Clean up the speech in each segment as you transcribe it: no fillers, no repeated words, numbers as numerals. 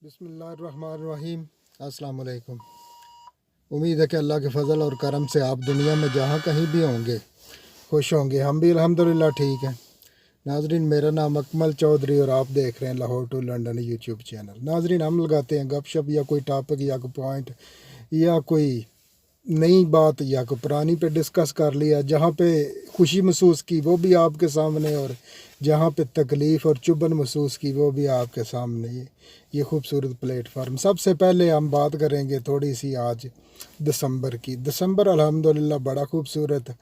बिस्मिल्लाहिर्रहमानिर्रहीम। अस्सलाम वालेकुम। उम्मीद है कि अल्लाह के फ़ज़ल और करम से आप दुनिया में जहाँ कहीं भी होंगे खुश होंगे। हम भी अल्हम्दुलिल्लाह ठीक हैं। नाजरीन, मेरा नाम अकमल चौधरी और आप देख रहे हैं Lahore to London YouTube channel. नाजरीन, हम लगाते हैं गपशप या कोई टॉपिक या कोई पॉइंट या कोई नई बात या कोई पुरानी पे डिस्कस कर लिया। जहाँ पे खुशी महसूस की वो भी आपके सामने, और जहाँ पे तकलीफ़ और चुभन महसूस की वो भी आपके सामने। ये खूबसूरत प्लेटफार्म। सबसे पहले हम बात करेंगे थोड़ी सी आज दिसंबर की। दिसंबर अल्हम्दुलिल्लाह बड़ा खूबसूरत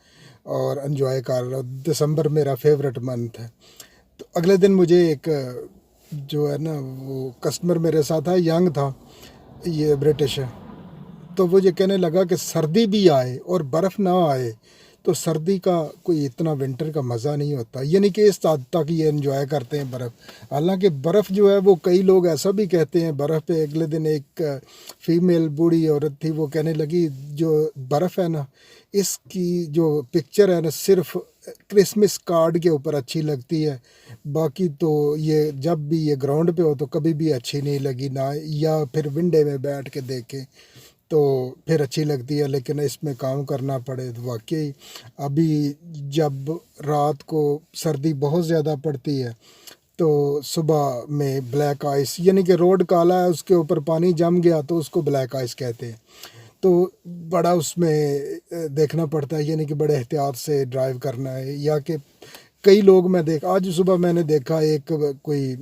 और एंजॉय कर रहा हूँ। दिसंबर मेरा फेवरेट मंथ है। तो अगले दिन मुझे एक जो है ना वो कस्टमर मेरे साथ था, यंग था, ये ब्रिटिश है। तो वो ये कहने लगा कि सर्दी भी आए और बर्फ़ ना आए तो सर्दी का कोई इतना विंटर का मज़ा नहीं होता। यानी कि इस हद तक ये एंजॉय करते हैं बर्फ़। हालांकि बर्फ़ जो है वो कई लोग ऐसा भी कहते हैं। बर्फ़ पे अगले दिन एक फ़ीमेल बूढ़ी औरत थी, वो कहने लगी जो बर्फ़ है ना, इसकी जो पिक्चर है ना सिर्फ क्रिसमस कार्ड के ऊपर अच्छी लगती है, बाकी तो ये जब भी ये ग्राउंड पे हो तो कभी भी अच्छी नहीं लगी ना, या फिर विंडे में बैठ के देखें तो फिर अच्छी लगती है। लेकिन इसमें काम करना पड़े तो वाकई अभी जब रात को सर्दी बहुत ज़्यादा पड़ती है तो सुबह में ब्लैक आइस, यानी कि रोड काला है उसके ऊपर पानी जम गया तो उसको ब्लैक आइस कहते हैं। तो बड़ा उसमें देखना पड़ता है, यानी कि बड़े एहतियात से ड्राइव करना है। या कि कई लोग मैं आज सुबह मैंने देखा एक कोई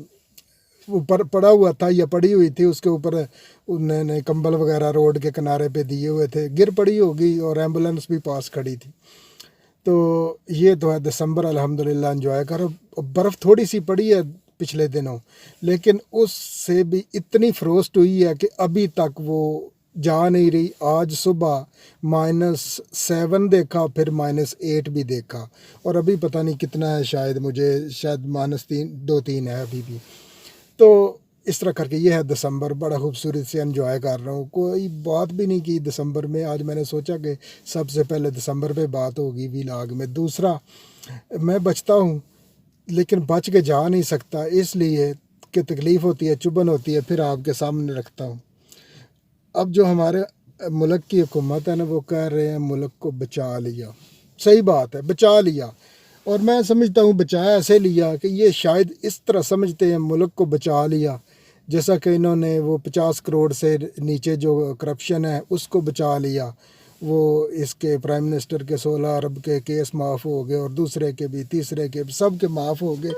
ऊपर पड़ा हुआ था या पड़ी हुई थी, उसके ऊपर उन्होंने कंबल वगैरह रोड के किनारे पे दिए हुए थे, गिर पड़ी होगी और एम्बुलेंस भी पास खड़ी थी। तो ये तो है दिसंबर अल्हम्दुलिल्लाह एंजॉय करो। बर्फ़ थोड़ी सी पड़ी है पिछले दिनों, लेकिन उससे भी इतनी फ्रोस्ट हुई है कि अभी तक वो जा नहीं रही। आज सुबह -7 देखा, फिर -8 भी देखा, और अभी पता नहीं कितना है, शायद -3 2-3 है अभी भी। तो इस तरह करके ये है दिसंबर। बड़ा खूबसूरत से एंजॉय कर रहा हूँ। कोई बात भी नहीं की दिसंबर में। आज मैंने सोचा कि सबसे पहले दिसंबर पे बात होगी व्लॉग में। दूसरा, मैं बचता हूँ लेकिन बच के जा नहीं सकता, इसलिए कि तकलीफ़ होती है, चुभन होती है, फिर आपके सामने रखता हूँ। अब जो हमारे मुल्क की हुकूमत है ना, वो कह रहे हैं मुल्क को बचा लिया। सही बात है, बचा लिया। और मैं समझता हूँ बचाया ऐसे लिया कि ये शायद इस तरह समझते हैं मुल्क को बचा लिया, जैसा कि इन्होंने वो 50 करोड़ से नीचे जो करप्शन है उसको बचा लिया। वो इसके प्राइम मिनिस्टर के 16 अरब के केस माफ़ हो गए, और दूसरे के भी, तीसरे के, सब के माफ़ हो गए।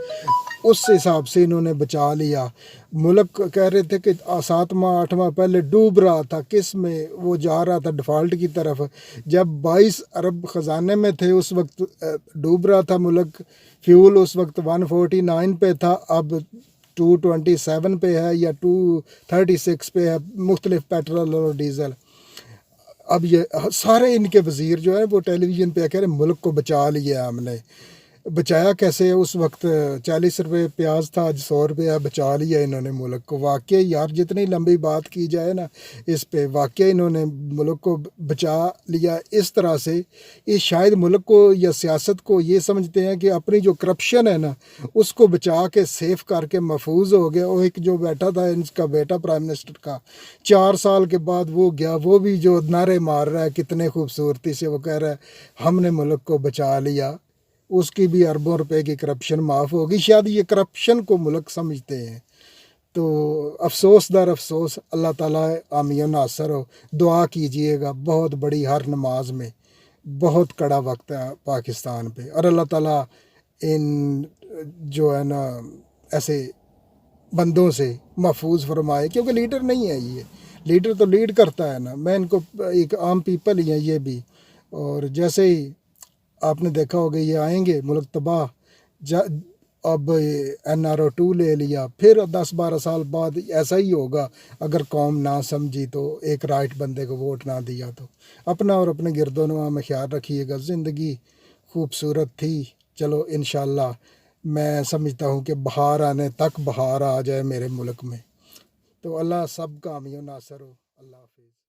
उस हिसाब से इन्होंने बचा लिया। मुल्क कह रहे थे कि 7 माह 8 माह पहले डूब रहा था, किस में वो जा रहा था, डिफ़ॉल्ट की तरफ। जब 22 अरब ख़जाने में थे उस वक्त डूब रहा था मुल्क। फ्यूल उस वक्त 149 पे था, अब 227 पे है या 236 पे है, मुख्तलिफ पेट्रोल और डीज़ल। अब ये सारे इनके वज़ीर जो है वो टेलीविज़न पे कह रहे मुल्क को बचा लिया हमने। बचाया कैसे? उस वक्त 40 रुपये प्याज था, आज 100 रुपया बचा लिया इन्होंने मुल्क को। वाकई यार, जितनी लंबी बात की जाए ना इस पे, वाकई इन्होंने मुल्क को बचा लिया इस तरह से। ये शायद मुल्क को या सियासत को ये समझते हैं कि अपनी जो करप्शन है ना उसको बचा के सेफ करके महफूज हो गया। और एक जो बैठा था इनका बेटा प्राइम मिनिस्टर का, 4 साल के बाद वो गया, वो भी जो नारे मार रहा है कितने खूबसूरती से, वो कह रहा है हमने मुल्क को बचा लिया। उसकी भी अरबों रुपए की करप्शन माफ़ होगी। शायद ये करप्शन को मुल्क समझते हैं। तो अफसोस दर अफसोस, अल्लाह ताला आमिर नासर हो। दुआ कीजिएगा, बहुत बड़ी हर नमाज में बहुत कड़ा वक्त है पाकिस्तान पे, और अल्लाह ताला इन जो है ना ऐसे बंदों से महफूज फरमाए, क्योंकि लीडर नहीं है ये। लीडर तो लीड करता है ना, मैं इनको एक आम पीपल ही है ये भी। और जैसे ही आपने देखा होगा ये आएंगे मुल्क तबाह। अब NRO 2 ले लिया, फिर 10-12 साल बाद ऐसा ही होगा अगर कौम ना समझी तो, एक राइट बंदे को वोट ना दिया तो। अपना और अपने गिरदोनवा में ख्याल रखिएगा। ज़िंदगी खूबसूरत थी, चलो इंशाल्लाह मैं समझता हूँ कि बहार आने तक बहार आ जाए मेरे मुल्क में। तो अल्लाह सब का आमिर नासर हो। अल्लाह हाफिज़।